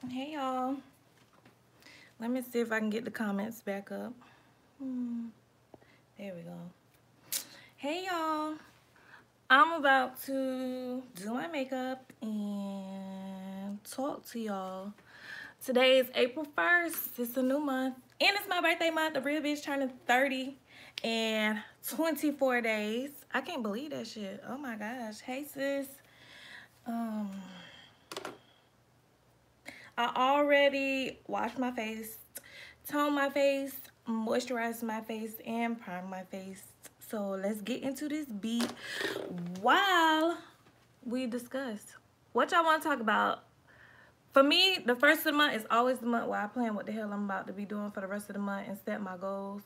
Hey y'all. Let me see if I can get the comments back up. There we go. Hey y'all. I'm about to do my makeup and talk to y'all. Today is April 1st. It's a new month. And it's my birthday month. The real bitch turning 30 in 24 days. I can't believe that shit. Oh my gosh. Hey sis. I already washed my face, toned my face, moisturized my face, and primed my face. So let's get into this beat while we discuss what y'all want to talk about. For me, the first of the month is always the month where I plan what the hell I'm about to be doing for the rest of the month and set my goals.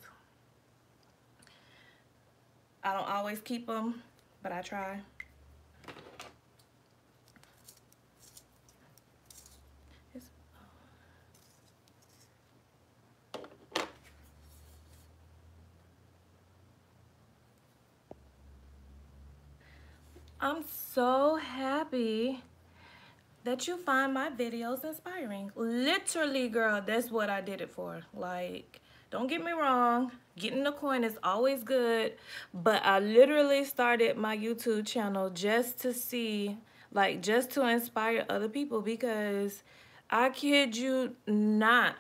I don't always keep them, but I try. I'm so happy that you find my videos inspiring. Literally, girl, that's what I did it for. Like, don't get me wrong, getting the coin is always good, but I literally started my YouTube channel just to see, like, just to inspire other people, because I kid you not,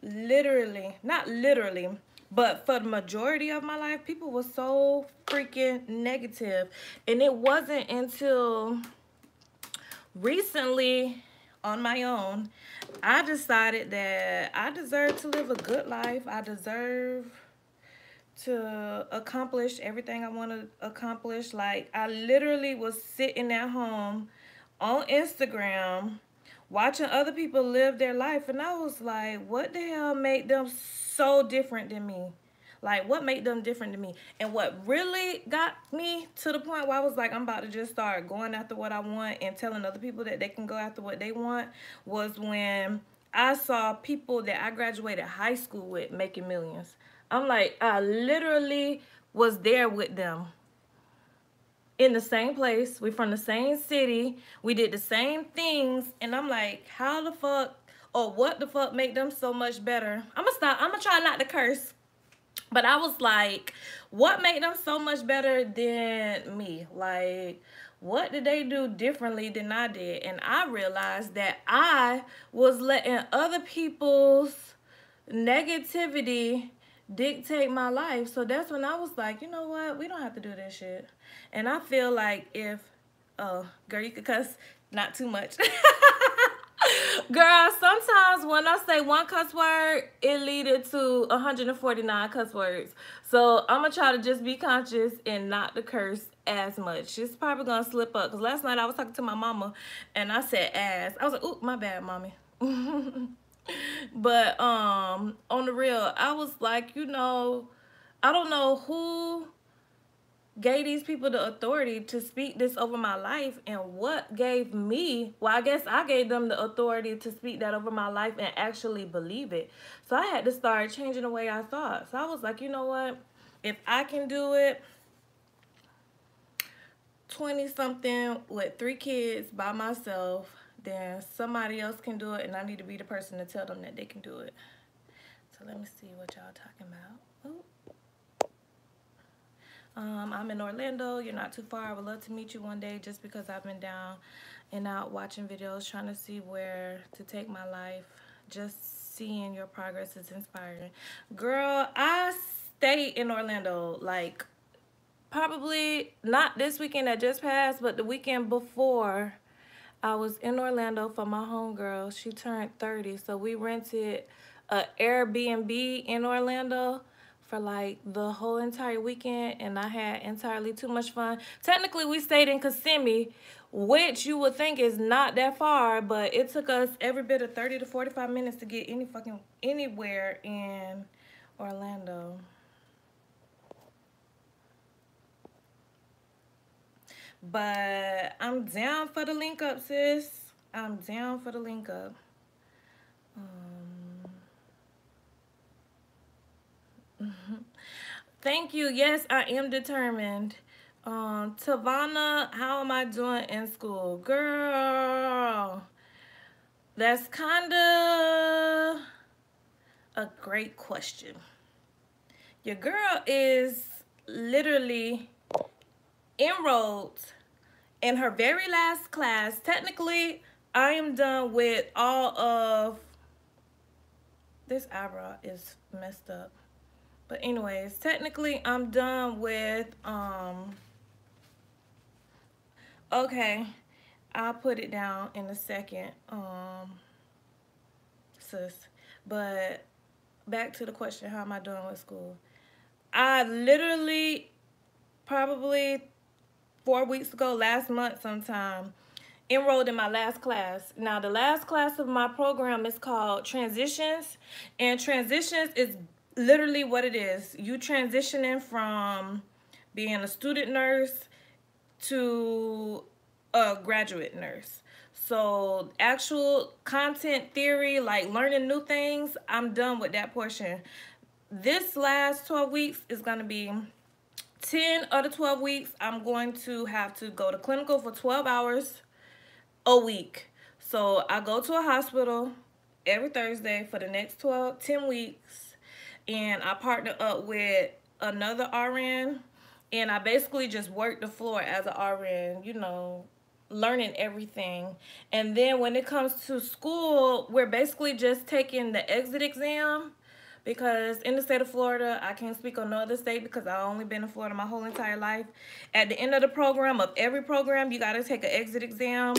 literally, not literally, but for the majority of my life, people were so freaking negative. And it wasn't until recently, on my own, I decided that I deserve to live a good life. I deserve to accomplish everything I want to accomplish. Like, I literally was sitting at home on Instagram watching other people live their life, and I was like, what the hell made them so different than me? Like, what made them different to me? And what really got me to the point where I was like, I'm about to just start going after what I want and telling other people that they can go after what they want, was when I saw people that I graduated high school with making millions. I'm like, I literally was there with them in the same place. We from the same city. We did the same things. And I'm like, how the fuck, or what the fuck make them so much better? I'm gonna try not to curse. But I was like, what made them so much better than me? Like, what did they do differently than I did? And I realized that I was letting other people's negativity dictate my life. So that's when I was like, you know what? We don't have to do this shit. And I feel like if, oh, girl, you could cuss, not too much. Girl, sometimes when I say one cuss word, it leaded to 149 cuss words. So I'm going to try to just be conscious and not to curse as much. It's probably going to slip up. Because last night I was talking to my mama and I said ass. I was like, ooh, my bad, mommy. But on the real, I was like, you know, I don't know who gave these people the authority to speak this over my life, and what gave me, well, I guess I gave them the authority to speak that over my life and actually believe it. So I had to start changing the way I thought. So I was like, you know what, if I can do it, 20 something with 3 kids by myself, then somebody else can do it, and I need to be the person to tell them that they can do it. So let me see what y'all talking about. Ooh. I'm in Orlando. You're not too far. I would love to meet you one day, just because I've been down and out watching videos, trying to see where to take my life. Just seeing your progress is inspiring. Girl, I stayed in Orlando, like, probably not this weekend that just passed, but the weekend before. I was in Orlando for my homegirl. She turned 30, so we rented a Airbnb in Orlando for like the whole entire weekend, and I had entirely too much fun. Technically, we stayed in Kissimmee, which you would think is not that far, but it took us every bit of 30 to 45 minutes to get anywhere in Orlando. But I'm down for the link up, sis. I'm down for the link up. Thank you. Yes, I am determined. Tavana, how am I doing in school? Girl, That's kind of a great question. Your girl is literally enrolled in her very last class. Technically, I am done with all of this eyebrow is messed up. But anyways, technically I'm done with okay, I'll put it down in a second, sis. But back to the question, how am I doing with school? I literally probably 4 weeks ago, last month sometime, enrolled in my last class. Now, the last class of my program is called Transitions, and Transitions is literally what it is. You transitioning from being a student nurse to a graduate nurse. So actual content theory, like learning new things, I'm done with that portion. This last 12 weeks is going to be 10 of the 12 weeks. I'm going to have to go to clinical for 12 hours a week. So I go to a hospital every Thursday for the next 10 weeks, and I partner up with another RN, and I basically just work the floor as an RN, you know, learning everything. And then when it comes to school, we're basically just taking the exit exam, because in the state of Florida, I can't speak on no other state because I've only been in Florida my whole entire life. At the end of the program, of every program, you got to take an exit exam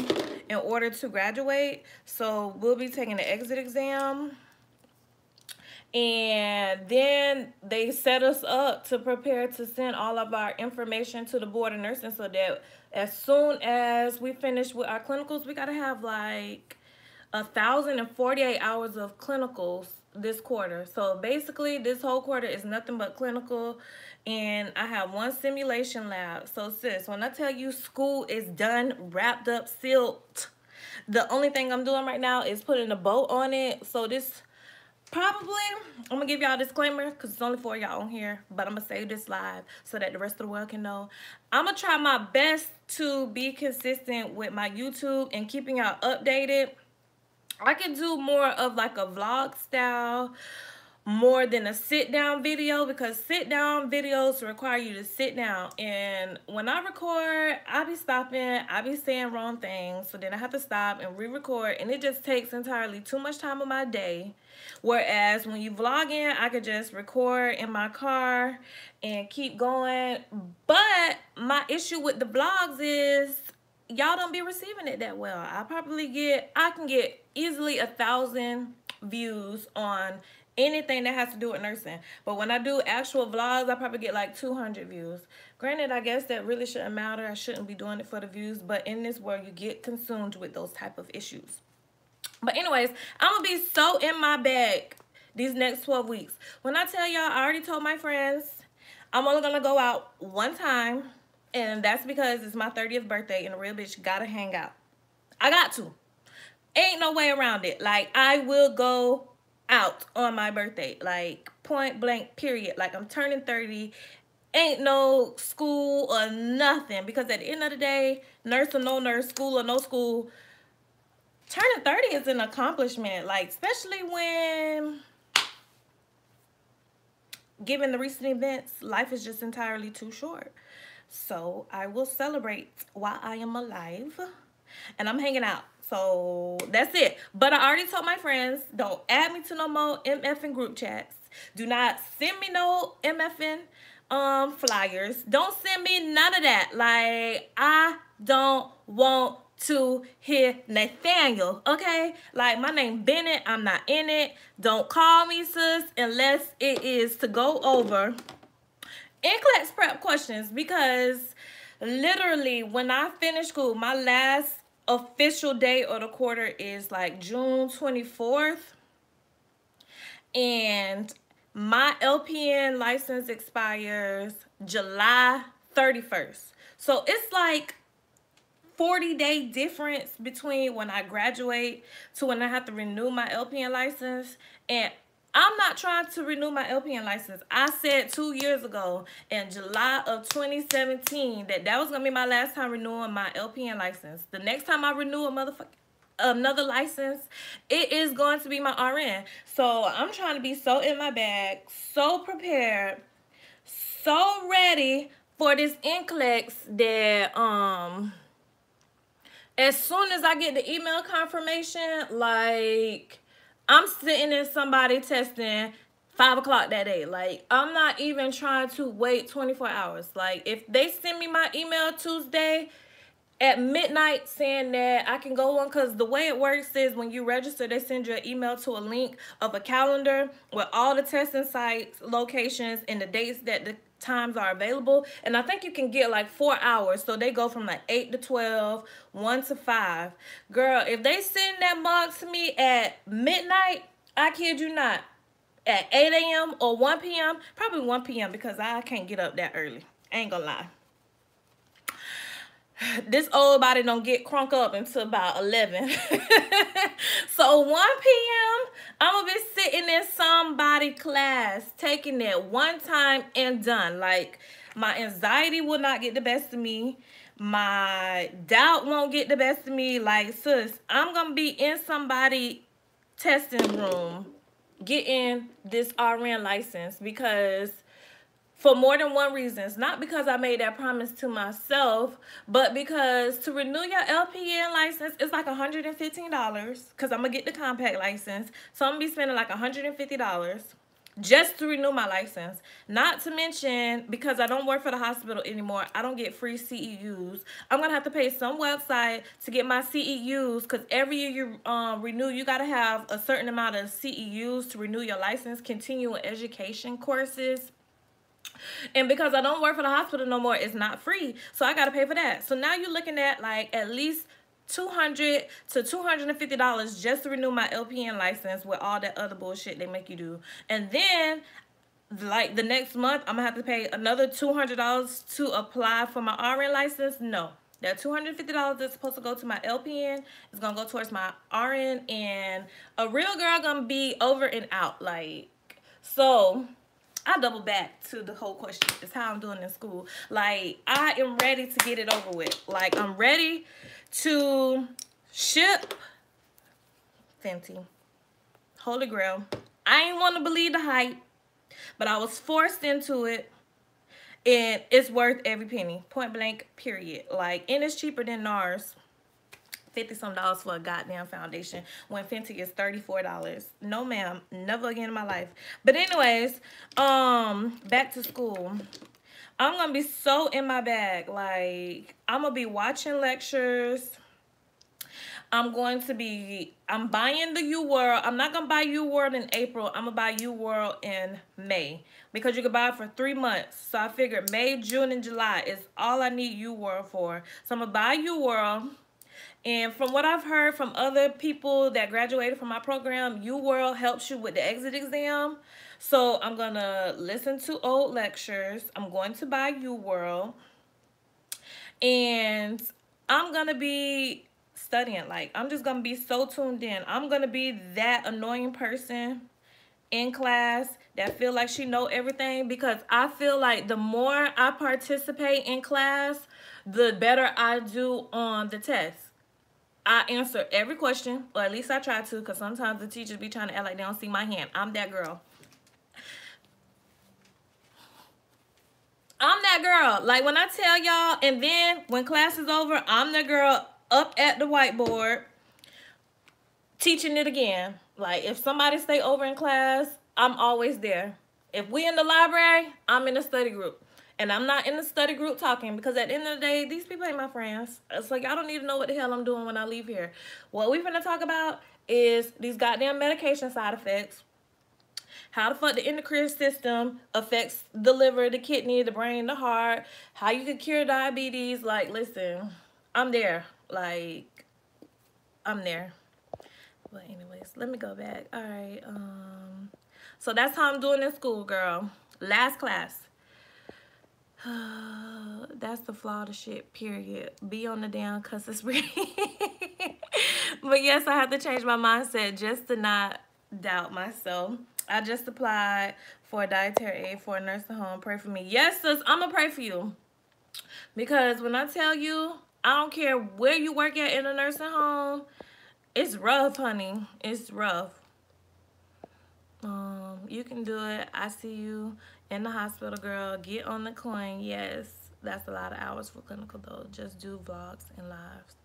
in order to graduate. So we'll be taking the exit exam. And then they set us up to prepare to send all of our information to the board of nursing, so that as soon as we finish with our clinicals, we got to have like 1,048 hours of clinicals this quarter. So basically this whole quarter is nothing but clinical, and I have one simulation lab. So sis, when I tell you school is done, wrapped up, sealed, the only thing I'm doing right now is putting a bow on it. So this probably, I'm gonna give y'all a disclaimer because it's only for y'all on here, but I'm gonna say this live so that the rest of the world can know. I'm gonna try my best to be consistent with my YouTube and keeping y'all updated. I can do more of like a vlog style more than a sit down video, because sit down videos require you to sit down, and when I record, I be stopping, I be saying wrong things, so then I have to stop and re-record, and it just takes entirely too much time of my day. Whereas when you vlogging, I could just record in my car and keep going. But my issue with the vlogs is y'all don't be receiving it that well. I can get easily 1,000 views on anything that has to do with nursing. But when I do actual vlogs, I probably get like 200 views. Granted, I guess that really shouldn't matter. I shouldn't be doing it for the views. But in this world, you get consumed with those type of issues. But anyways, I'm going to be so in my bag these next 12 weeks. When I tell y'all, I already told my friends, I'm only going to go out one time. And that's because it's my 30th birthday and a real bitch got to hang out. I got to. Ain't no way around it. Like, I will go out on my birthday, like point blank period. Like, I'm turning 30, ain't no school or nothing, because at the end of the day, nurse or no nurse, school or no school, turning 30 is an accomplishment. Like, especially when given the recent events, life is just entirely too short. So I will celebrate while I am alive, and I'm hanging out. So that's it. But I already told my friends, don't add me to no more MFing group chats. Do not send me no MFing flyers. Don't send me none of that. Like, I don't want to hear Nathaniel, okay? Like, my name Bennett, I'm not in it. Don't call me, sis, unless it is to go over NCLEX prep questions, because literally when I finish school, my last official day of the quarter is like June 24th, and my LPN license expires July 31st. So it's like 40-day difference between when I graduate to when I have to renew my LPN license. And I'm not trying to renew my LPN license. I said 2 years ago in July of 2017 that was going to be my last time renewing my LPN license. The next time I renew a motherfucker, another license, it is going to be my RN. So I'm trying to be so in my bag, so prepared, so ready for this NCLEX that as soon as I get the email confirmation, like, I'm sitting in somebody testing 5 o'clock that day. Like, I'm not even trying to wait 24 hours. Like, if they send me my email Tuesday at midnight saying that I can go on, because the way it works is when you register, they send you an email to a link of a calendar with all the testing sites, locations, and the dates that the times are available. And I think you can get like 4 hours, so they go from like 8 to 12, 1 to 5. Girl, if they send that mug to me at midnight, I kid you not, at 8 a.m. or 1 p.m., probably 1 p.m. because I can't get up that early. I ain't gonna lie. This old body don't get crunk up until about 11. So 1 p.m., I'm going to be sitting in somebody class, taking it one time and done. Like, my anxiety will not get the best of me. My doubt won't get the best of me. Like, sis, I'm going to be in somebody testing room getting this RN license because for more than one reason. Not because I made that promise to myself, but because to renew your LPN license, it's like $115 because I'm going to get the compact license. So I'm going to be spending like $150 just to renew my license. Not to mention, because I don't work for the hospital anymore, I don't get free CEUs. I'm going to have to pay some website to get my CEUs because every year you renew, you got to have a certain amount of CEUs to renew your license, continuing education courses. And because I don't work for the hospital no more, it's not free. So I got to pay for that. So now you're looking at like at least $200 to $250 just to renew my LPN license with all that other bullshit they make you do. And then like the next month, I'm going to have to pay another $200 to apply for my RN license. No. That $250 that's supposed to go to my LPN is going to go towards my RN. And a real girl going to be over and out. Like, so I double back to the whole question. It's how I'm doing in school. Like, I am ready to get it over with. Like, I'm ready to ship Fenty. Holy Grail. I ain't want to believe the hype, but I was forced into it. And it's worth every penny. Point blank, period. Like, and it's cheaper than NARS. $50-some for a goddamn foundation when Fenty is $34. No, ma'am. Never again in my life. But anyways, back to school. I'm going to be so in my bag. Like, I'm going to be watching lectures. I'm buying the U-World. I'm not going to buy U-World in April. I'm going to buy U-World in May. Because you can buy it for 3 months. So I figured May, June, and July is all I need U-World for. So I'm going to buy U-World. And from what I've heard from other people that graduated from my program, U-World helps you with the exit exam. So I'm going to listen to old lectures. I'm going to buy U-World. And I'm going to be studying. Like, I'm just going to be so tuned in. I'm going to be that annoying person in class that feel like she know everything, because I feel like the more I participate in class, the better I do on the test. I answer every question, or at least I try to, because sometimes the teachers be trying to act like they don't see my hand. I'm that girl. I'm that girl. Like, when I tell y'all, and then when class is over, I'm the girl up at the whiteboard teaching it again. Like, if somebody stay over in class, I'm always there. If we in the library, I'm in the study group. And I'm not in the study group talking, because at the end of the day, these people ain't my friends. It's like, I don't need to know what the hell I'm doing when I leave here. What we finna talk about is these goddamn medication side effects. How the fuck the endocrine system affects the liver, the kidney, the brain, the heart. How you can cure diabetes. Like, listen, I'm there. Like, I'm there. But anyways, let me go back. All right. So that's how I'm doing in school, girl. Last class. That's the flaw of the shit, period. Be on the damn cuss it's ready. But yes, I have to change my mindset just to not doubt myself. I just applied for a dietary aid for a nursing home. Pray for me. Yes, sis, I'm gonna pray for you. Because when I tell you, I don't care where you work at in a nursing home, It's rough, honey. It's rough. You can do it. I see you in the hospital, girl. Get on the coin. Yes, that's a lot of hours for clinical though. Just do vlogs and lives.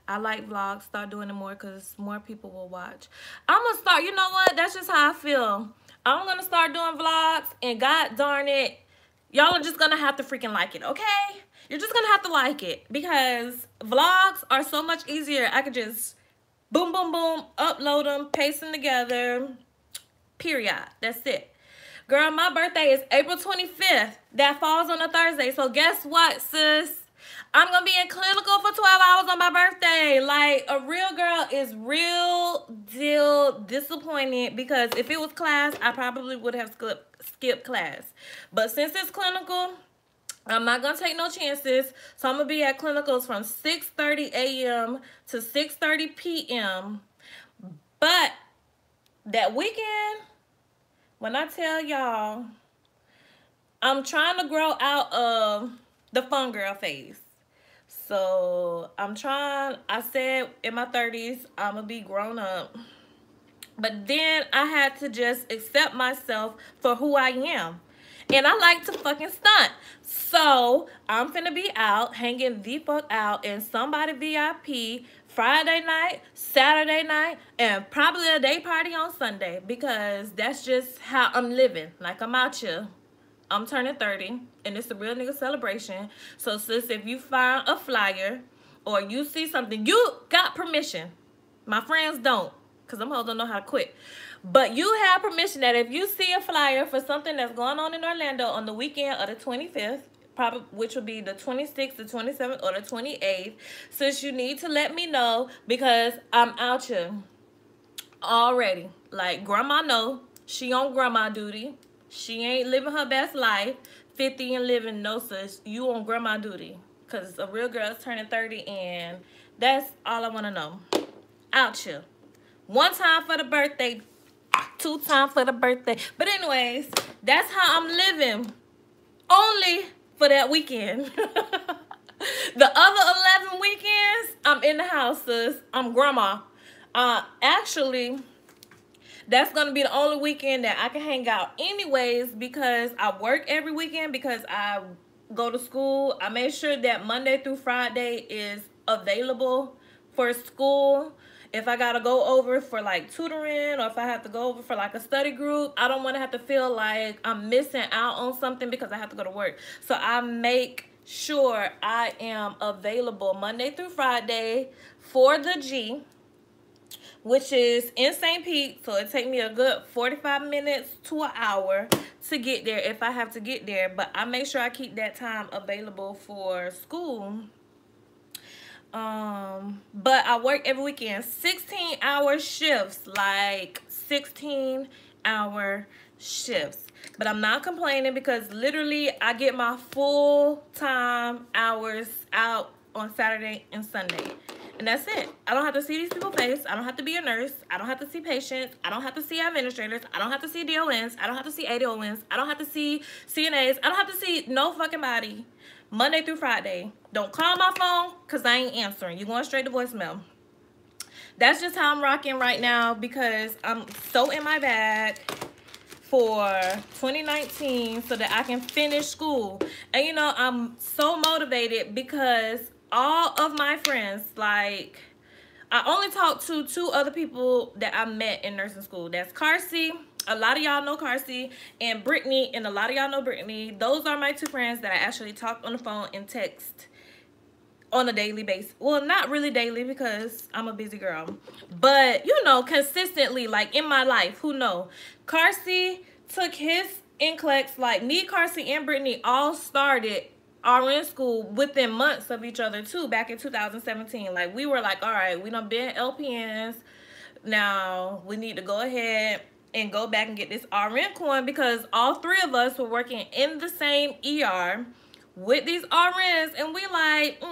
I like vlogs. Start doing it more because more people will watch. I'm gonna start. You know what? That's just how I feel. I'm gonna start doing vlogs, and God darn it, y'all are just gonna have to freaking like it, okay? You're just gonna have to like it because vlogs are so much easier. I could just boom, boom, boom, upload them, paste them together. Period. That's it. Girl, my birthday is April 25th. That falls on a Thursday. So guess what, sis? I'm going to be in clinical for 12 hours on my birthday. Like, a real girl is real deal disappointed because if it was class, I probably would have skipped class. But since it's clinical, I'm not going to take no chances. So I'm going to be at clinicals from 6:30 a.m. to 6:30 p.m. But that weekend, when I tell y'all, I'm trying to grow out of the fun girl phase. So I said in my 30s, I'm going to be grown up. But then I had to just accept myself for who I am. And I like to fucking stunt. So I'm finna be out, hanging the fuck out in somebody VIP Friday night, Saturday night, and probably a day party on Sunday. Because that's just how I'm living. Like, I'm out here. I'm turning 30, and it's a real nigga celebration. So, sis, if you find a flyer or you see something, you got permission. My friends don't, because them hoes don't know how to quit. But you have permission that if you see a flyer for something that's going on in Orlando on the weekend of the 25th, probably, which will be the 26th, the 27th, or the 28th, sis, you need to let me know because I'm out here already. Like, grandma know she on grandma duty. She ain't living her best life. 50 and living, no, sis. You on grandma duty. Because a real girl's turning 30, and that's all I want to know. Out here. One time for the birthday. 2 times for the birthday. But anyways, that's how I'm living. Only for that weekend. The other 11 weekends, I'm in the house, sis. I'm grandma. Actually, that's going to be the only weekend that I can hang out anyways because I work every weekend because I go to school. I make sure that Monday through Friday is available for school. If I got to go over for like tutoring or if I have to go over for like a study group, I don't want to have to feel like I'm missing out on something because I have to go to work. So I make sure I am available Monday through Friday for the G, which is in St. Pete. So it takes me a good 45 minutes to an hour to get there if I have to get there. But I make sure I keep that time available for school. But I work every weekend, 16-hour shifts, like 16-hour shifts. But I'm not complaining because literally I get my full-time hours out on Saturday and Sunday. And that's it. I don't have to see these people's face. I don't have to be a nurse. I don't have to see patients. I don't have to see administrators. I don't have to see DONs. I don't have to see ADONs. I don't have to see CNAs. I don't have to see no fucking body. Monday through Friday. Don't call my phone because I ain't answering. You're going straight to voicemail. That's just how I'm rocking right now because I'm so in my bag for 2019 so that I can finish school. And, you know, I'm so motivated because all of my friends, like, I only talked to 2 other people that I met in nursing school. That's Carsey. A lot of y'all know Carsey, and Brittany, and a lot of y'all know Brittany. Those are my 2 friends that I actually talked on the phone and text on a daily basis. Well, not really daily because I'm a busy girl. But, you know, consistently, like in my life, who know? Carsey took his NCLEX, like me, Carsey, and Brittany all started RN school within months of each other too, back in 2017. Like, we were like, all right, we done been LPNs. Now, we need to go ahead and go back and get this RN coin because all 3 of us were working in the same ER with these RNs, and we like,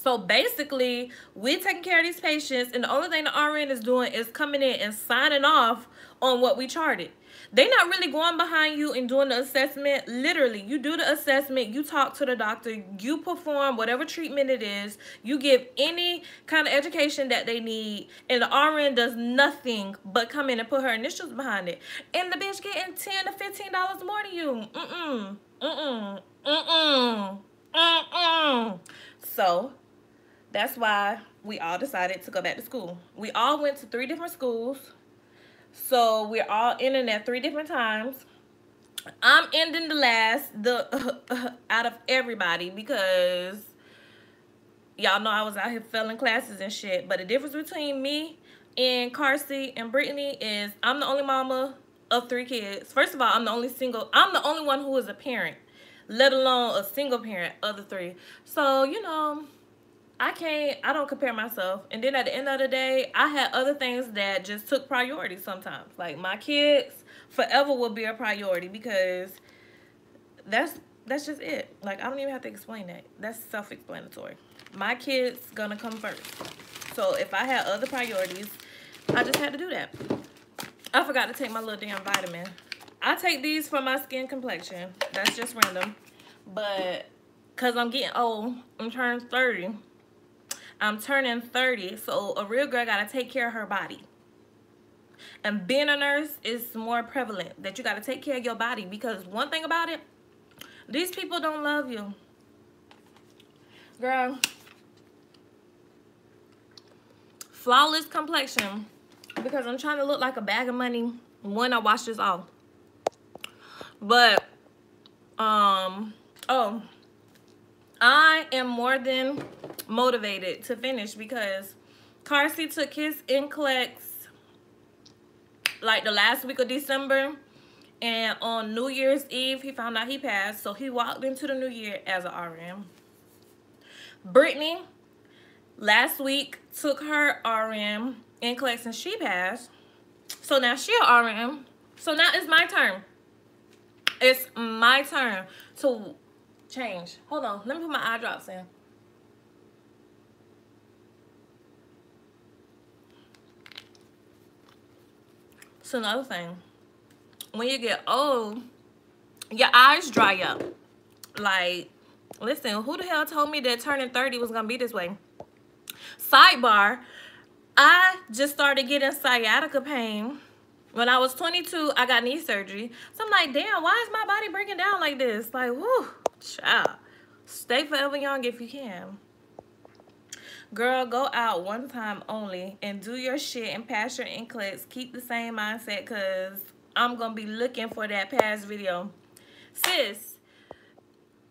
So basically, we're taking care of these patients, and the only thing the RN is doing is coming in and signing off on what we charted. They're not really going behind you and doing the assessment. Literally, you do the assessment, you talk to the doctor, you perform whatever treatment it is, you give any kind of education that they need, and the RN does nothing but come in and put her initials behind it. And the bitch getting $10 to $15 more than you. So that's why we all decided to go back to school. We all went to 3 different schools. So we're all ending at 3 different times. I'm ending the last out of everybody because y'all know I was out here failing classes and shit. But the difference between me and Carsey and Brittany is I'm the only mama of 3 kids. First of all, I'm the only one who is a parent, let alone a single parent of the 3. So, you know, I don't compare myself. And then at the end of the day, I had other things that just took priority sometimes. Like my kids forever will be a priority because that's just it. Like I don't even have to explain that. That's self-explanatory. My kids gonna come first. So if I had other priorities, I just had to do that. I forgot to take my little damn vitamin. I take these for my skin complexion. That's just random. But because I'm getting old, I'm turning 30. I'm turning 30, so a real girl gotta take care of her body. And being a nurse is more prevalent that you gotta take care of your body because one thing about it, these people don't love you. Girl, flawless complexion because I'm trying to look like a bag of money when I wash this off. But, oh, I am more than motivated to finish because Carsey took his NCLEX like the last week of December, and on New Year's Eve he found out he passed, so he walked into the new year as an RN. Brittany last week took her RN NCLEX and she passed, so now she an RN. So now it's my turn. It's my turn to change. Hold on, let me put my eye drops in. It's another thing. When you get old, your eyes dry up. Like, listen, who the hell told me that turning 30 was gonna be this way? Sidebar, I just started getting sciatica pain. When I was 22, I got knee surgery. So I'm like, damn, why is my body breaking down like this? Like, whew, child. Stay forever young if you can. Girl, go out one time only and do your shit and pass your NCLEX. Keep the same mindset because I'm going to be looking for that pass video. Sis,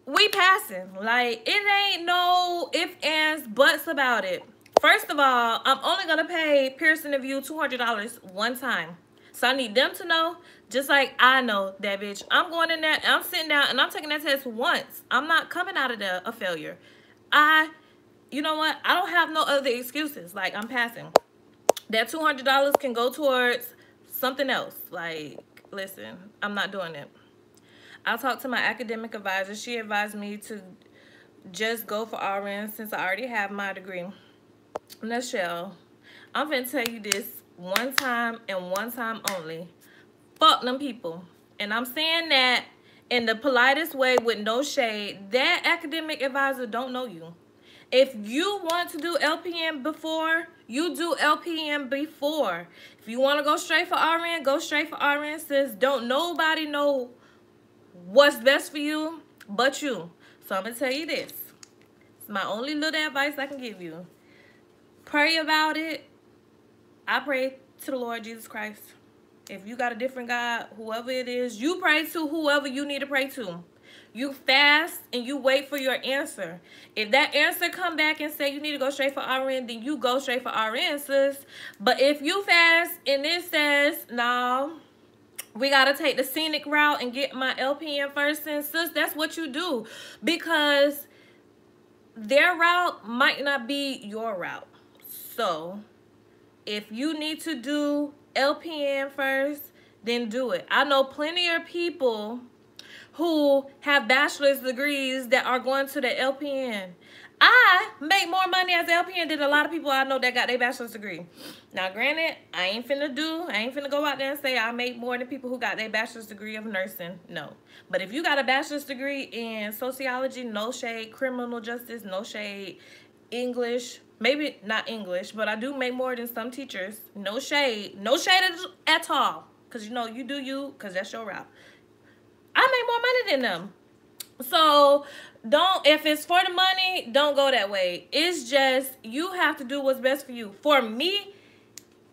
we passing. Like, it ain't no ifs, ands, buts about it. First of all, I'm only going to pay Pearson and View $200 one time. So I need them to know, just like I know that, bitch. I'm going in there, I'm sitting down, and I'm taking that test once. I'm not coming out of there a failure. You know what? I don't have no other excuses. Like, I'm passing. That $200 can go towards something else. Like, listen, I'm not doing it. I talked to my academic advisor. She advised me to just go for RN since I already have my degree. Nutshell, I'm going to tell you this one time and one time only. Fuck them people. And I'm saying that in the politest way with no shade. That academic advisor don't know you. If you want to do LPN before, you do LPN before. If you want to go straight for RN, go straight for RN, sis. Don't nobody know what's best for you but you. So I'm going to tell you this. It's my only little advice I can give you. Pray about it. I pray to the Lord Jesus Christ. If you got a different God, whoever it is, you pray to whoever you need to pray to. You fast and you wait for your answer. If that answer come back and say you need to go straight for RN, then you go straight for RN, sis. But if you fast and it says, no, we got to take the scenic route and get my LPN first, and sis, that's what you do. Because their route might not be your route. So if you need to do LPN first, then do it. I know plenty of people who have bachelor's degrees that are going to the LPN. I make more money as LPN than a lot of people I know that got their bachelor's degree. Now, granted, I ain't finna go out there and say I make more than people who got their bachelor's degree of nursing. No. But if you got a bachelor's degree in sociology, no shade, criminal justice, no shade, English, maybe not English, but I do make more than some teachers. No shade. No shade at all. Because, you know, you do you, because that's your route. I make more money than them. So, if it's for the money, don't go that way. It's just, you have to do what's best for you. For me,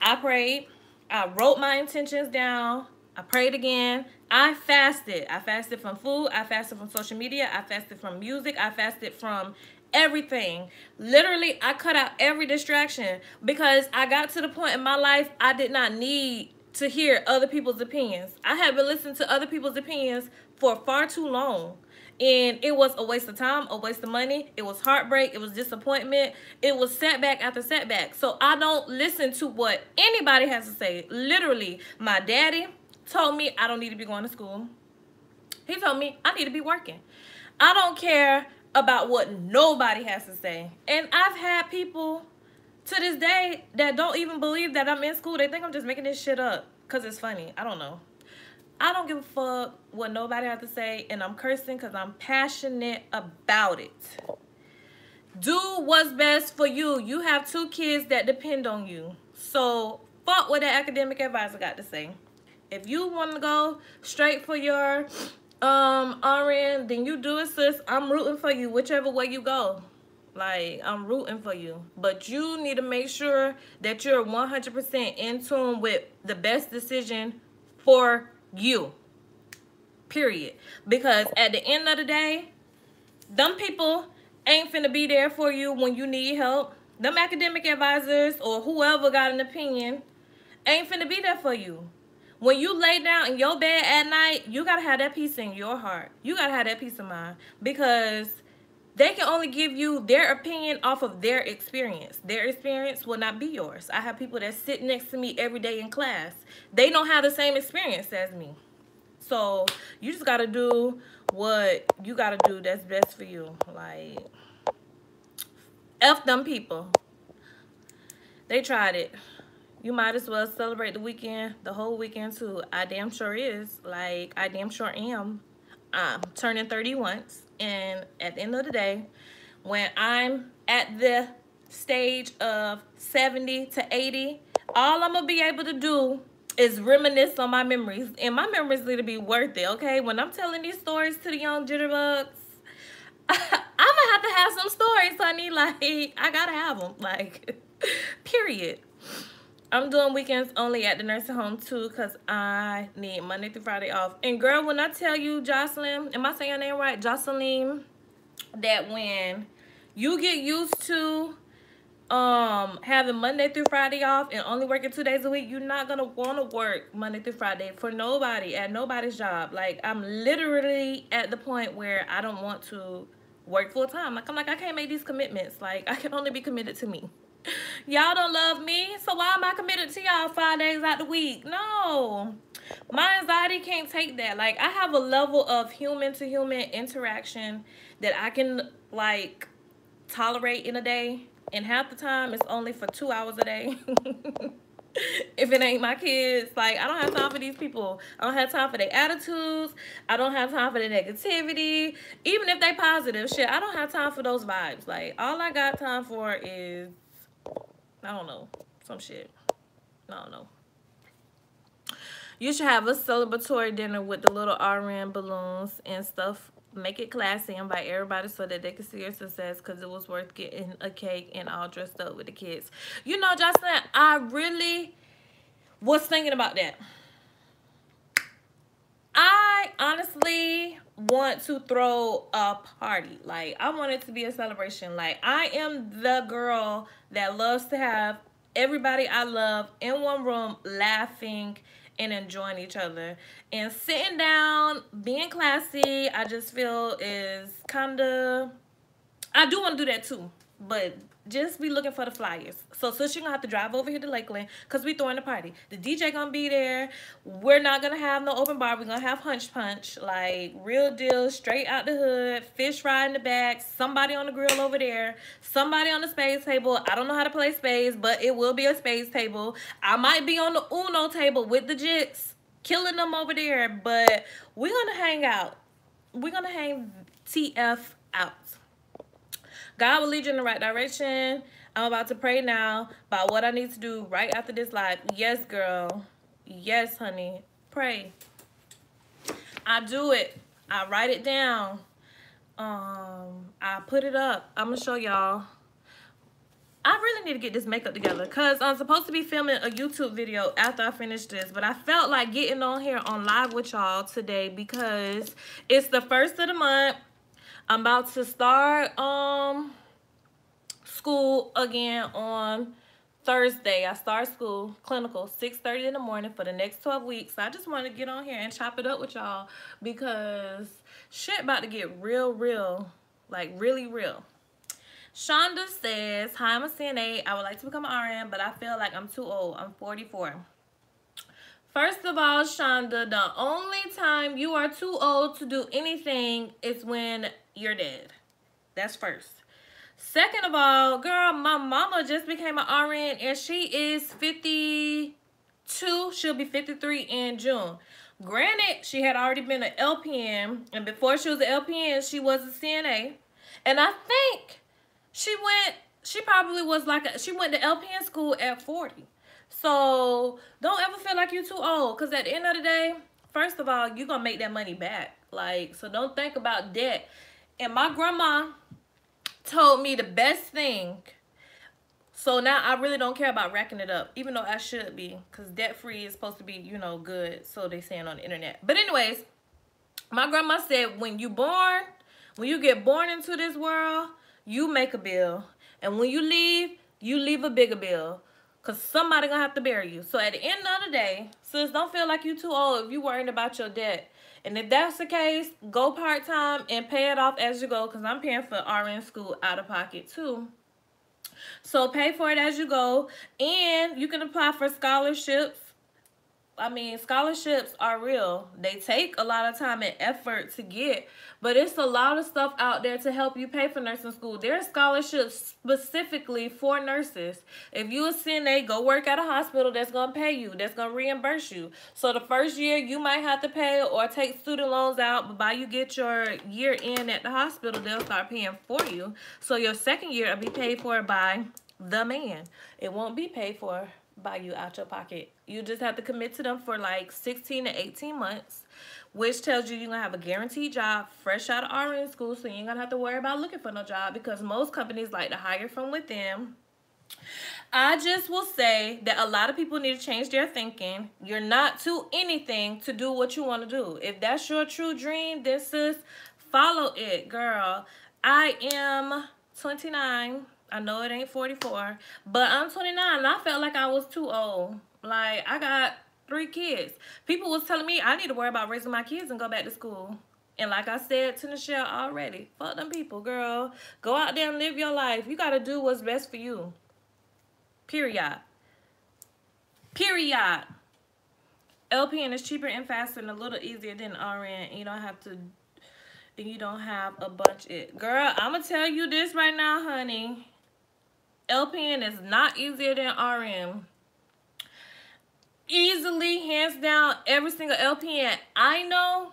I prayed. I wrote my intentions down. I prayed again. I fasted. I fasted from food. I fasted from social media. I fasted from music. I fasted from everything. Literally, I cut out every distraction because I got to the point in my life I did not need to hear other people's opinions. I had been listening to other people's opinions for far too long. And it was a waste of time, a waste of money. It was heartbreak. It was disappointment. It was setback after setback. So I don't listen to what anybody has to say. Literally, my daddy told me I don't need to be going to school. He told me I need to be working. I don't care about what nobody has to say. And I've had people to this day that don't even believe that I'm in school. They think I'm just making this shit up because it's funny. I don't know. I don't give a fuck what nobody has to say, and I'm cursing because I'm passionate about it. Do what's best for you. You have 2 kids that depend on you. So, fuck what the academic advisor got to say. If you want to go straight for your RN, then you do it, sis. I'm rooting for you whichever way you go. Like, I'm rooting for you. But you need to make sure that you're 100% in tune with the best decision for you, period. Because at the end of the day, them people ain't finna be there for you when you need help. Them academic advisors or whoever got an opinion ain't finna be there for you. When you lay down in your bed at night, you gotta have that peace in your heart. You gotta have that peace of mind, because they can only give you their opinion off of their experience. Their experience will not be yours. I have people that sit next to me every day in class. They don't have the same experience as me. So you just got to do what you got to do that's best for you. Like, F them people. They tried it. You might as well celebrate the weekend, the whole weekend too. I damn sure is. Like, I damn sure am. I'm turning 30 once. And at the end of the day, when I'm at the stage of 70 to 80, all I'm going to be able to do is reminisce on my memories. And my memories need to be worth it, okay? When I'm telling these stories to the young jitterbugs, I'm going to have some stories, honey. Like, I got to have them. Like, period. I'm doing weekends only at the nursing home, too, because I need Monday through Friday off. And, girl, when I tell you, Jocelyn, am I saying your name right? Jocelyn, that when you get used to having Monday through Friday off and only working 2 days a week, you're not going to want to work Monday through Friday for nobody, at nobody's job. Like, I'm literally at the point where I don't want to work full time. Like, I'm like, I can't make these commitments. Like, I can only be committed to me. Y'all don't love me, so why am I committed to y'all 5 days out the week? No. My anxiety can't take that. Like, I have a level of human-to-human interaction that I can, like, tolerate in a day. And half the time, it's only for 2 hours a day. If it ain't my kids, like, I don't have time for these people. I don't have time for their attitudes. I don't have time for the negativity. Even if they positive, shit, I don't have time for those vibes. Like, all I got time for is, I don't know, some shit. I don't know. You should have a celebratory dinner with the little RN balloons and stuff. Make it classy. Invite everybody so that they can see your success, because it was worth getting a cake and all dressed up with the kids. You know, Jocelyn, I really was thinking about that. I honestly want to throw a party. Like, I want it to be a celebration. Like, I am the girl that loves to have everybody I love in one room laughing and enjoying each other. And sitting down, being classy, I just feel is kind of, I do want to do that too. But just be looking for the flyers. So she gonna have to drive over here to Lakeland because we throwing a party. The DJ gonna be there. We're not gonna have no open bar. We're gonna have hunch punch, like real deal, straight out the hood, fish fry in the back, somebody on the grill over there, somebody on the spades table. I don't know how to play spades, but it will be a spades table. I might be on the Uno table with the jits, killing them over there, but we're gonna hang out. We're gonna hang TF out. God will lead you in the right direction. I'm about to pray now about what I need to do right after this live. Yes, girl. Yes, honey. Pray. I do it. I write it down. I put it up. I'm going to show y'all. I really need to get this makeup together because I'm supposed to be filming a YouTube video after I finish this. But I felt like getting on here on live with y'all today because it's the first of the month. I'm about to start school again on Thursday. I start school, clinical, 6:30 in the morning for the next 12 weeks. I just want to get on here and chop it up with y'all because shit about to get real, like really real. Shonda says, hi, I'm a CNA. I would like to become an RN, but I feel like I'm too old. I'm 44. First of all, Shonda, the only time you are too old to do anything is when you're dead. That's first. Second of all, girl, my mama just became an RN and she is 52. She'll be 53 in June. Granted, she had already been an LPN, and before she was an LPN, she was a CNA. And I think she probably was like, she went to LPN school at 40. So don't ever feel like you're too old, because at the end of the day, first of all, you're going to make that money back. Like, so don't think about debt. And my grandma told me the best thing. So now I really don't care about racking it up, even though I should be, because debt-free is supposed to be, you know, good. So they saying on the internet. But anyways, my grandma said when you get born into this world, you make a bill. And when you leave a bigger bill. Because somebody going to have to bury you. So at the end of the day, sis, don't feel like you're too old if you're worrying about your debt. And if that's the case, go part-time and pay it off as you go. Because I'm paying for RN school out of pocket too. So pay for it as you go. And you can apply for scholarships. I mean, scholarships are real. They take a lot of time and effort to get, but it's a lot of stuff out there to help you pay for nursing school. There are scholarships specifically for nurses. If you a CNA, go work at a hospital that's going to pay you, that's going to reimburse you. So the first year you might have to pay or take student loans out, but by you get your year in at the hospital, they'll start paying for you. So your second year will be paid for by the man. It won't be paid for by you out your pocket. You just have to commit to them for like 16 to 18 months, which tells you you're going to have a guaranteed job fresh out of RN school, so you ain't going to have to worry about looking for no job because most companies like to hire from within. I just will say that a lot of people need to change their thinking. You're not too anything to do what you want to do. If that's your true dream, then sis, follow it, girl. I am 29. I know it ain't 44, but I'm 29 and I felt like I was too old. Like, I got 3 kids. People was telling me I need to worry about raising my kids and go back to school. And like I said to Michelle already, fuck them people, girl. Go out there and live your life. You got to do what's best for you. Period. Period. LPN is cheaper and faster and a little easier than RN. You don't have to, and you don't have a bunch of it. Girl, I'm going to tell you this right now, honey. LPN is not easier than RN. Easily, hands down, every single LPN I know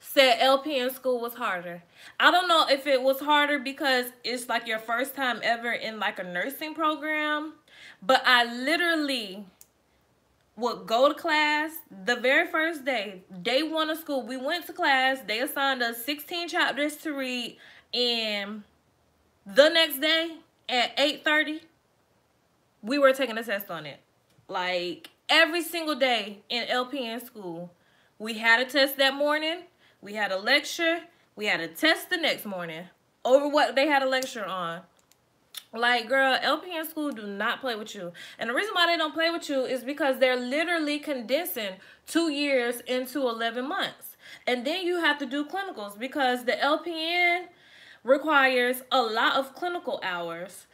said LPN school was harder. I don't know if it was harder because it's like your first time ever in like a nursing program, but I literally would go to class the very first day, day 1 of school. We went to class, they assigned us 16 chapters to read, and the next day at 8:30, we were taking a test on it. Like, every single day in LPN school, we had a test that morning, we had a lecture, we had a test the next morning over what they had a lecture on. Like, girl, LPN school do not play with you. And the reason why they don't play with you is because they're literally condensing 2 years into 11 months. And then you have to do clinicals because the LPN requires a lot of clinical hours.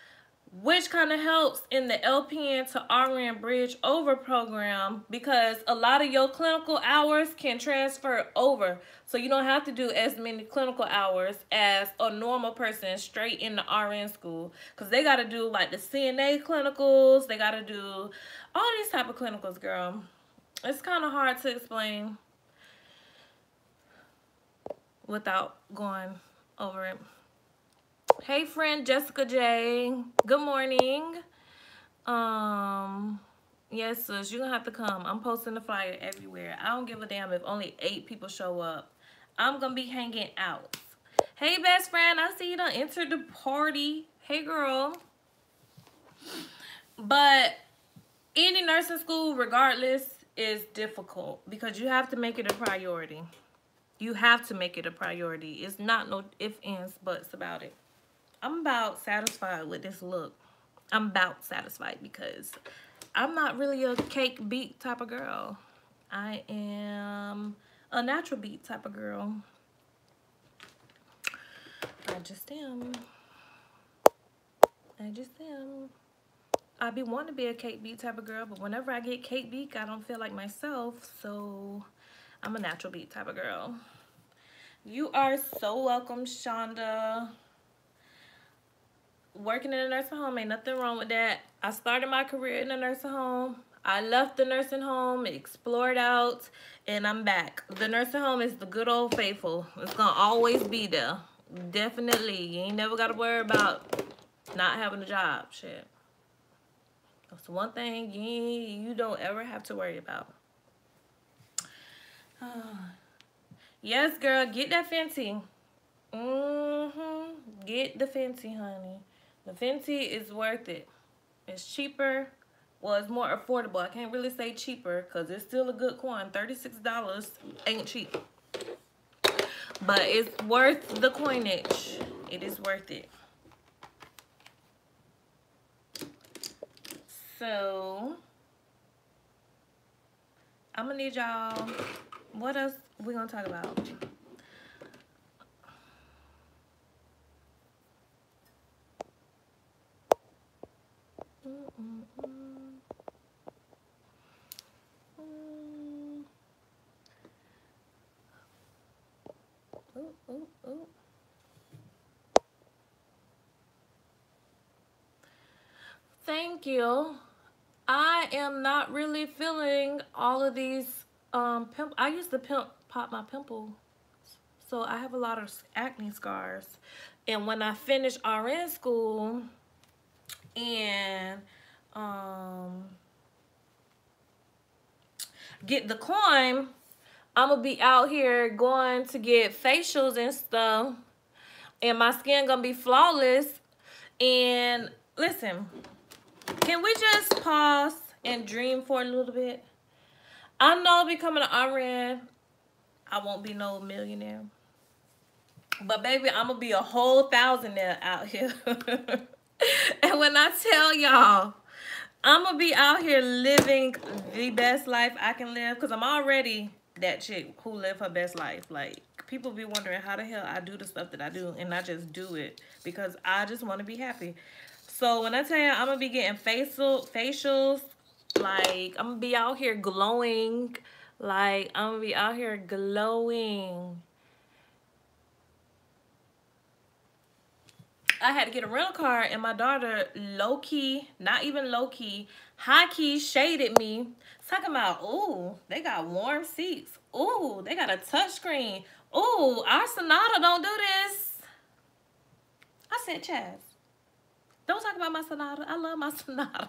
which kind of helps in the LPN to RN bridge over program, because a lot of your clinical hours can transfer over. So you don't have to do as many clinical hours as a normal person straight in the RN school, because they got to do like the CNA clinicals. They got to do all these type of clinicals, girl. It's kind of hard to explain without going over it. Hey friend Jessica J, good morning. Yes sis, you're gonna have to come. I'm posting the flyer everywhere. I don't give a damn if only 8 people show up. I'm gonna be hanging out. Hey best friend, I see you done entered the party. Hey girl. But any nursing school regardless is difficult, because you have to make it a priority. You have to make it a priority. It's not no ifs, ands, buts about it. I'm about satisfied with this look. I'm about satisfied because I'm not really a cake beat type of girl. I am a natural beat type of girl. I just am. I be wanting to be a cake beat type of girl, but whenever I get cake beat, I don't feel like myself. So I'm a natural beat type of girl. You are so welcome, Shonda. Working in a nursing home, ain't nothing wrong with that. I started my career in a nursing home. I left the nursing home, explored out, and I'm back. The nursing home is the good old faithful. It's gonna always be there. Definitely. You ain't never gotta worry about not having a job. Shit. That's the one thing you don't ever have to worry about. Yes, girl, get that Fenty. Get the Fenty, honey. The Fenty is worth it. It's cheaper. Well, it's more affordable. I can't really say cheaper because it's still a good coin. $36 ain't cheap. But it's worth the coinage. It is worth it. So, I'm going to need y'all. What else we going to talk about? Thank you. I am not really feeling all of these I used to pop my pimple, so I have a lot of acne scars. And when I finish RN school and get the climb, I'm gonna be out here going to get facials and stuff, and my skin gonna be flawless. And listen, can we just pause and dream for a little bit? I know becoming an RN, I won't be no millionaire, but baby, I'm gonna be a whole thousandaire out here. And when I tell y'all, I'm gonna be out here living the best life I can live, because I'm already that chick who live her best life. Like, people be wondering how the hell I do the stuff that I do, and I just do it because I just want to be happy. So when I tell you I'm gonna be getting facials, like I'm gonna be out here glowing, like I'm gonna be out here glowing. I had to get a rental car, and my daughter low-key, not even low-key, high-key shaded me, talking about, ooh, they got warm seats. Ooh, they got a touch screen. Ooh, our Sonata don't do this. I said, Chaz, don't talk about my Sonata. I love my Sonata.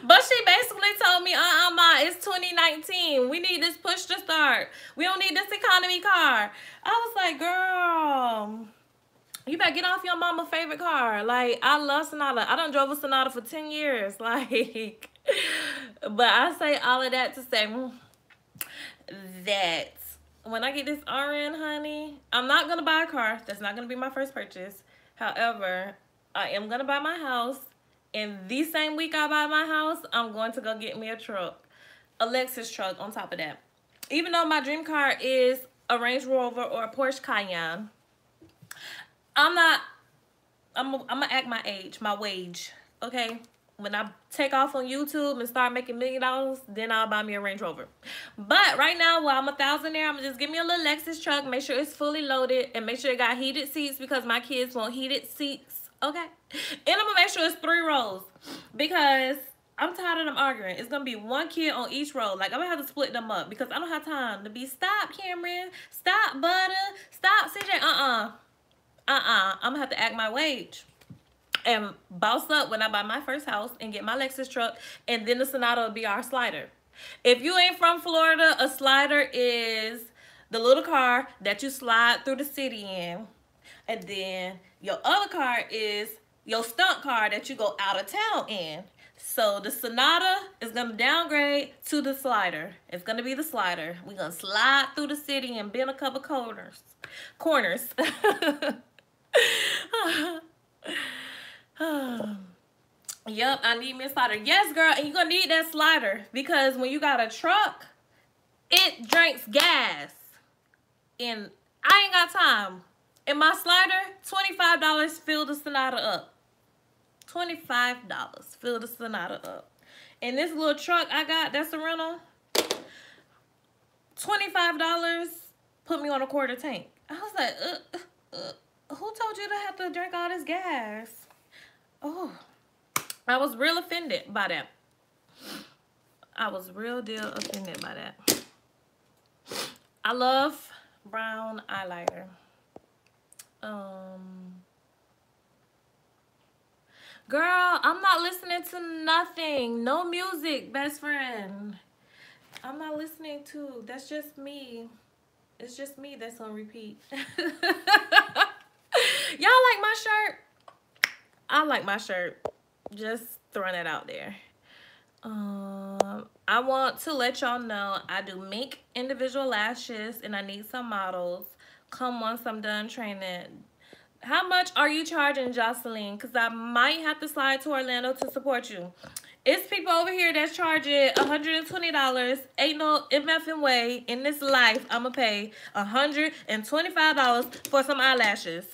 But she basically told me, ma, it's 2019. We need this push to start. We don't need this economy car. I was like, girl, you better get off your mama's favorite car. Like, I love Sonata. I done drove a Sonata for 10 years. Like, but I say all of that to say that when I get this RN, honey, I'm not going to buy a car. That's not going to be my first purchase. However, I am going to buy my house. And the same week I buy my house, I'm going to go get me a truck. A Lexus truck on top of that. Even though my dream car is a Range Rover or a Porsche Cayenne, I'm not I'm gonna act my age, my wage. Okay. When I take off on YouTube and start making $1 million, then I'll buy me a Range Rover. But right now, while I'm a thousandaire, I'm gonna just give me a little Lexus truck, make sure it's fully loaded, and make sure it got heated seats because my kids want heated seats. Okay. And I'm gonna make sure it's 3 rows because I'm tired of them arguing. It's gonna be 1 kid on each row. Like, I'm gonna have to split them up because I don't have time to be, stop, Cameron, stop, Butter, stop, CJ, I'm gonna have to act my wage and boss up when I buy my first house and get my Lexus truck, and then the Sonata will be our slider. If you ain't from Florida, a slider is the little car that you slide through the city in, and then your other car is your stunt car that you go out of town in. So the Sonata is gonna downgrade to the slider. It's gonna be the slider. We're gonna slide through the city and bend a couple corners. Yep, I need me a slider. Yes, girl, and you're gonna need that slider because when you got a truck, it drinks gas. And I ain't got time. And my slider, $25 fill the Sonata up. $25 fill the Sonata up. And this little truck I got, that's a rental, $25 put me on a quarter tank. I was like, who told you to have to drink all this gas? Oh, I was real offended by that. I was real deal offended by that. I love brown eyeliner. Girl, I'm not listening to nothing. No music, best friend. I'm not listening to. That's just me. It's just me that's on repeat. Y'all like my shirt? I like my shirt. Just throwing it out there. I want to let y'all know I do mink individual lashes and I need some models. Come once I'm done training. How much are you charging, Jocelyn? Because I might have to slide to Orlando to support you. It's people over here that's charging $120. Ain't no MFing way in this life I'm going to pay $125 for some eyelashes.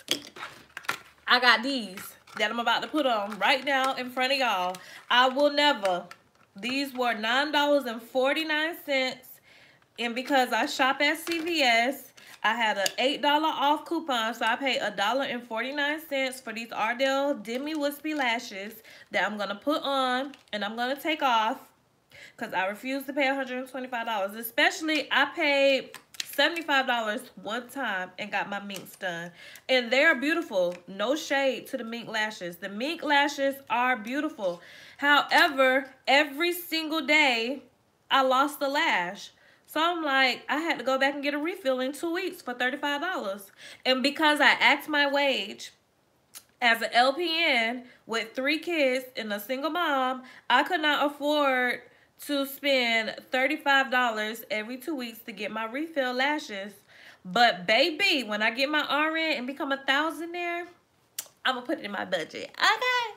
I got these that I'm about to put on right now in front of y'all. I will never. These were $9.49. And because I shop at CVS, I had an $8 off coupon, so I paid $1.49 for these Ardell Demi Wispy lashes that I'm going to put on and I'm going to take off because I refuse to pay $125. Especially, I paid $75 one time and got my minks done. And they're beautiful. No shade to the mink lashes. The mink lashes are beautiful. However, every single day, I lost a lash. So I'm like, I had to go back and get a refill in 2 weeks for $35. And because I asked my wage as an LPN with 3 kids and a single mom, I could not afford to spend $35 every 2 weeks to get my refill lashes. But baby, when I get my RN and become a thousandaire, I'm going to put it in my budget. Okay?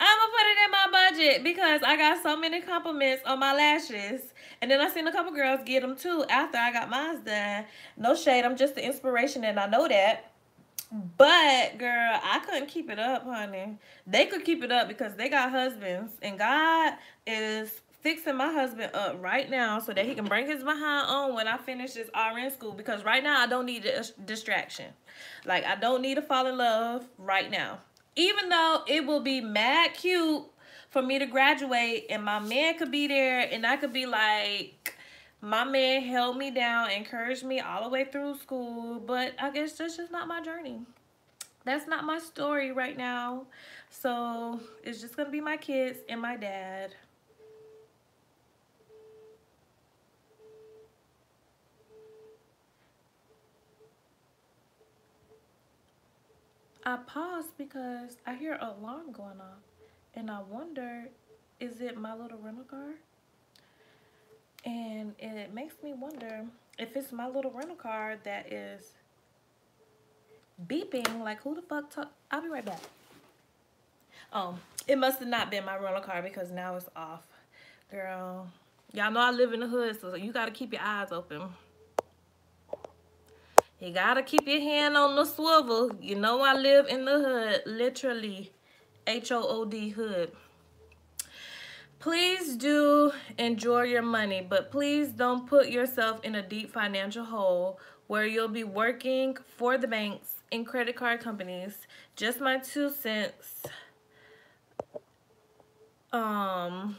I'm going to put it in my budget because I got so many compliments on my lashes. And then I seen a couple girls get them too after I got mine done. No shade, I'm just the inspiration and I know that. But, girl, I couldn't keep it up, honey. They could keep it up because they got husbands. And God is fixing my husband up right now so that he can bring his behind on when I finish this RN school. Because right now, I don't need a distraction. Like, I don't need to fall in love right now. Even though it will be mad cute for me to graduate and my man could be there and I could be like, my man held me down, encouraged me all the way through school, but I guess that's just not my journey. That's not my story right now. So it's just gonna be my kids and my dad. I paused because I hear an alarm going off. And I wonder, is it my little rental car? And it makes me wonder if it's my little rental car that is beeping. Like, who the fuck talk? I'll be right back. It must have not been my rental car because now it's off. Girl, y'all know I live in the hood, so you got to keep your eyes open. You gotta keep your hand on the swivel. You know I live in the hood, literally, HOOD hood. Please do enjoy your money, but please don't put yourself in a deep financial hole where you'll be working for the banks and credit card companies. Just my 2 cents. Girl,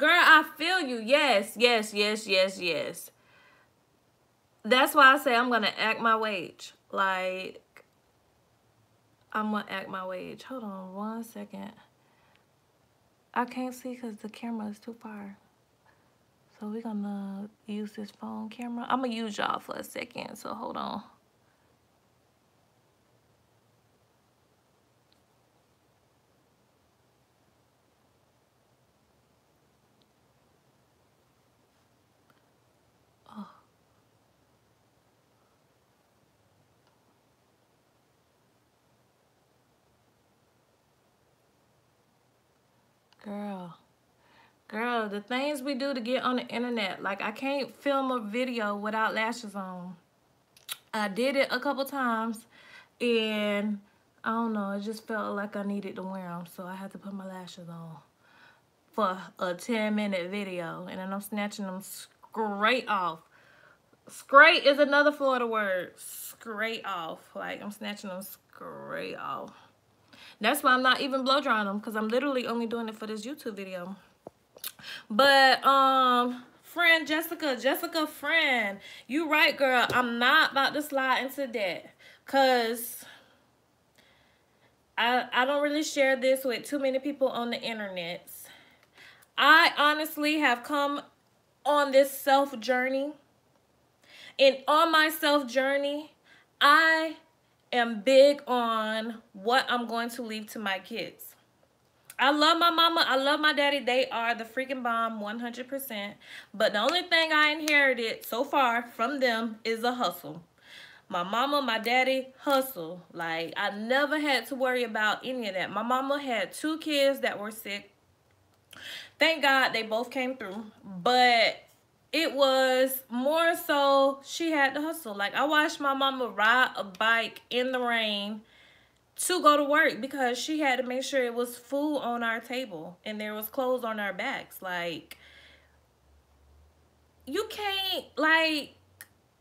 I feel you. Yes, yes, yes, yes, yes. That's why I say I'm gonna act my wage. Like, I'm gonna act my wage. Hold on 1 second. I can't see because the camera is too far. So we're gonna use this phone camera. I'm gonna use y'all for a second, so hold on. Oh. Girl, the things we do to get on the internet. Like, I can't film a video without lashes on. I did it a couple times, and I don't know, it just felt like I needed to wear them, so I had to put my lashes on for a 10-minute video, and then I'm snatching them straight off. Straight is another Florida word. Straight off. Like, I'm snatching them straight off. That's why I'm not even blow drying them, because I'm literally only doing it for this YouTube video. But, friend Jessica friend, you right, girl. I'm not about to slide into debt, because I don't really share this with too many people on the internet. I honestly have come on this self journey. And on my self journey, I am big on what I'm going to leave to my kids. I love my mama. I love my daddy. They are the freaking bomb 100%. But the only thing I inherited so far from them is a hustle. My mama, my daddy, hustle. Like, I never had to worry about any of that. My mama had 2 kids that were sick. Thank God they both came through. But it was more so she had to hustle. Like, I watched my mama ride a bike in the rain to go to work because she had to make sure it was food on our table and there was clothes on our backs. Like, you can't, like,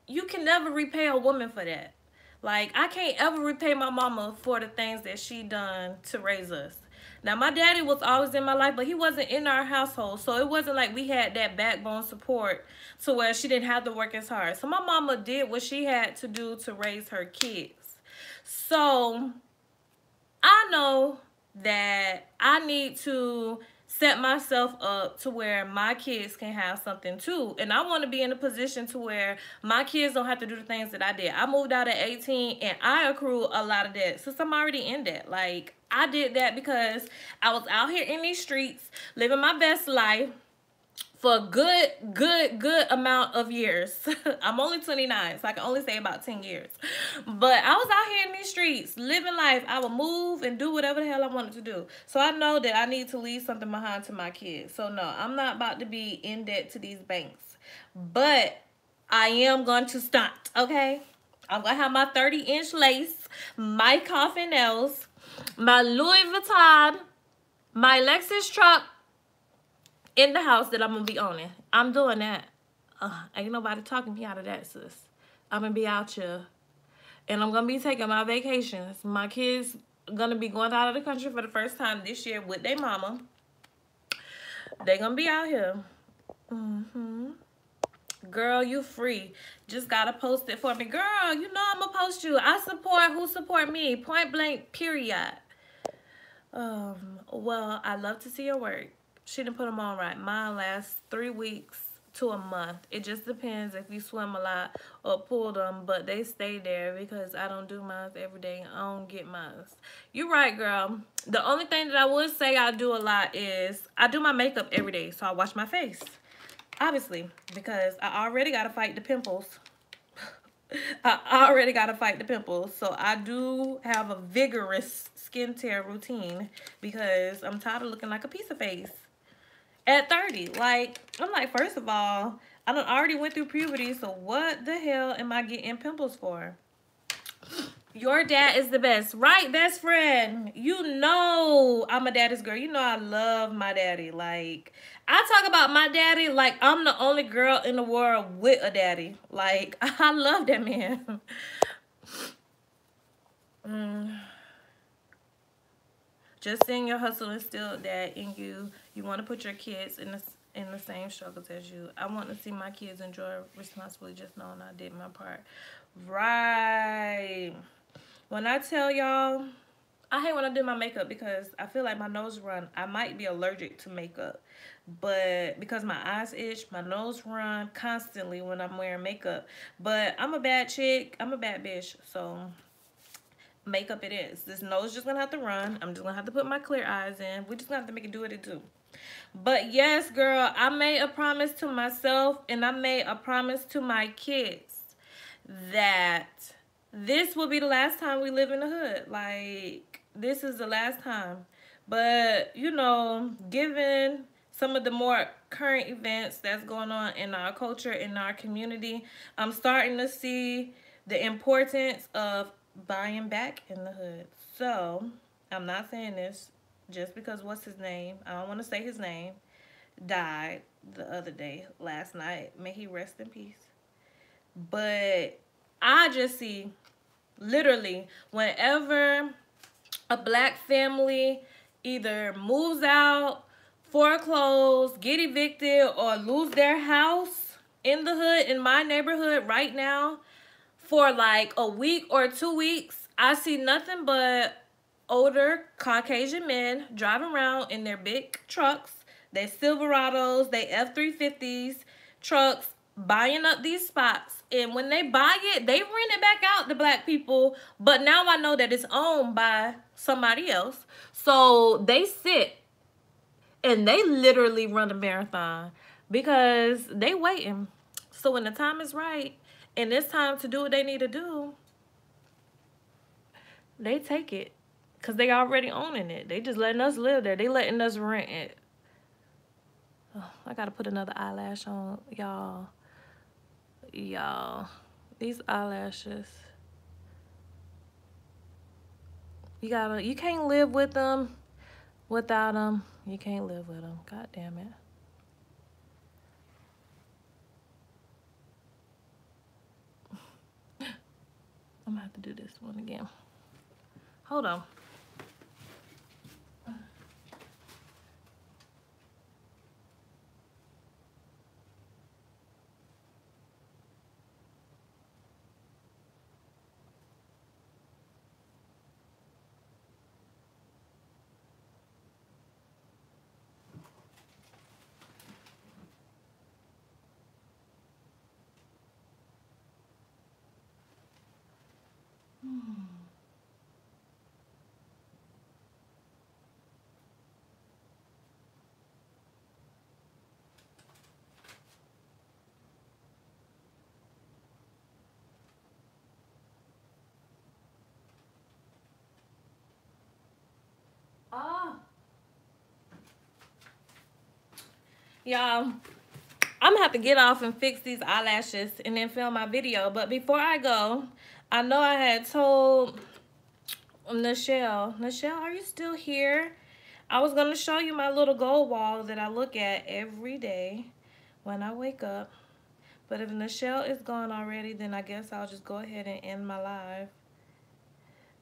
you can never repay a woman for that. Like, I can't ever repay my mama for the things that she done to raise us. Now, my daddy was always in my life, but he wasn't in our household. So it wasn't like we had that backbone support to where she didn't have to work as hard. So my mama did what she had to do to raise her kids. So I know that I need to set myself up to where my kids can have something too. And I want to be in a position to where my kids don't have to do the things that I did. I moved out at 18 and I accrue a lot of debt since I'm already in debt. Like, I did that because I was out here in these streets living my best life for a good amount of years. I'm only 29, so I can only say about 10 years. But I was out here in these streets, living life. I would move and do whatever the hell I wanted to do. So I know that I need to leave something behind to my kids. So no, I'm not about to be in debt to these banks. But I am going to stunt, okay? I'm going to have my 30-inch lace, my coffin nails, my Louis Vuitton, my Lexus truck, in the house that I'm going to be owning. I'm doing that. Ain't nobody talking me out of that, sis. I'm going to be out here. And I'm going to be taking my vacations. My kids going to be going out of the country for the first time this year with their mama. They going to be out here. Girl, you free. Just got to post it for me. Girl, you know I'm going to post you. I support who support me. Point blank, period. Well, I love to see your work. She didn't put them on right. Mine lasts 3 weeks to a month. It just depends if you swim a lot or pull them, but they stay there because I don't do mine every day. I don't get mine. You're right, girl. The only thing that I would say I do a lot is I do my makeup every day, so I wash my face. Obviously, because I already got to fight the pimples. I already got to fight the pimples. So I do have a vigorous skincare routine because I'm tired of looking like a piece of face. At 30, like, I'm like, first of all, I already went through puberty, so what the hell am I getting pimples for? Your dad is the best, right, best friend? You know I'm a daddy's girl. You know I love my daddy. Like, I talk about my daddy like I'm the only girl in the world with a daddy. Like, I love that man. Just seeing your hustle instilled that in you. You want to put your kids in the same struggles as you. I want to see my kids enjoy responsibly, just knowing I did my part. Right. When I tell y'all, I hate when I do my makeup because I feel like my nose run. I might be allergic to makeup, but because my eyes itch, my nose run constantly when I'm wearing makeup. But I'm a bad chick. I'm a bad bitch. So makeup it is. This nose just gonna have to run. I'm just gonna have to put my clear eyes in. We just gonna have to make it do what it do. But yes, girl, I made a promise to myself and I made a promise to my kids that this will be the last time we live in the hood. Like, this is the last time. But, you know, given some of the more current events that's going on in our culture, in our community, I'm starting to see the importance of buying back in the hood. So, I'm not saying this just because what's his name? I don't want to say his name. Died the other day, last night. May he rest in peace. But I just see literally whenever a black family either moves out, foreclose, get evicted, or lose their house in the hood, in my neighborhood right now, for like a week or 2 weeks, I see nothing but older Caucasian men driving around in their big trucks, they Silverados, they F-350s, trucks, buying up these spots. And when they buy it, they rent it back out to black people. But now I know that it's owned by somebody else. So they sit and they literally run a marathon because they waiting. So when the time is right and it's time to do what they need to do, they take it. Because they already owning it. They just letting us live there. They letting us rent it. Oh, I got to put another eyelash on, y'all. Y'all. These eyelashes. You can't live with them without them. You can't live with them. God damn it. I'm going to have to do this one again. Hold on. Y'all, I'm gonna have to get off and fix these eyelashes and then film my video. But before I go, I know I had told Nichelle, are you still here? I was gonna show you my little goal wall that I look at every day when I wake up. But if Nichelle is gone already, then I guess I'll just go ahead and end my live.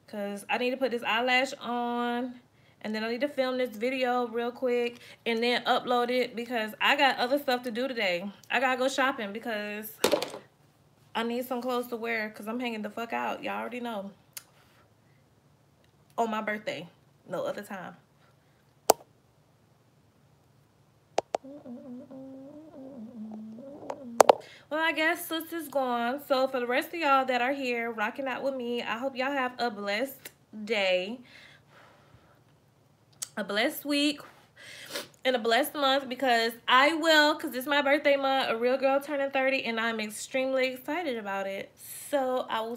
Because I need to put this eyelash on. And then I need to film this video real quick and then upload it because I got other stuff to do today. I gotta go shopping because I need some clothes to wear because I'm hanging the fuck out. Y'all already know. On my birthday. No other time. Well, I guess sis is gone. So for the rest of y'all that are here rocking out with me, I hope y'all have a blessed day, a blessed week, and a blessed month because because it's my birthday month, a real girl turning 30, and I'm extremely excited about it. So I will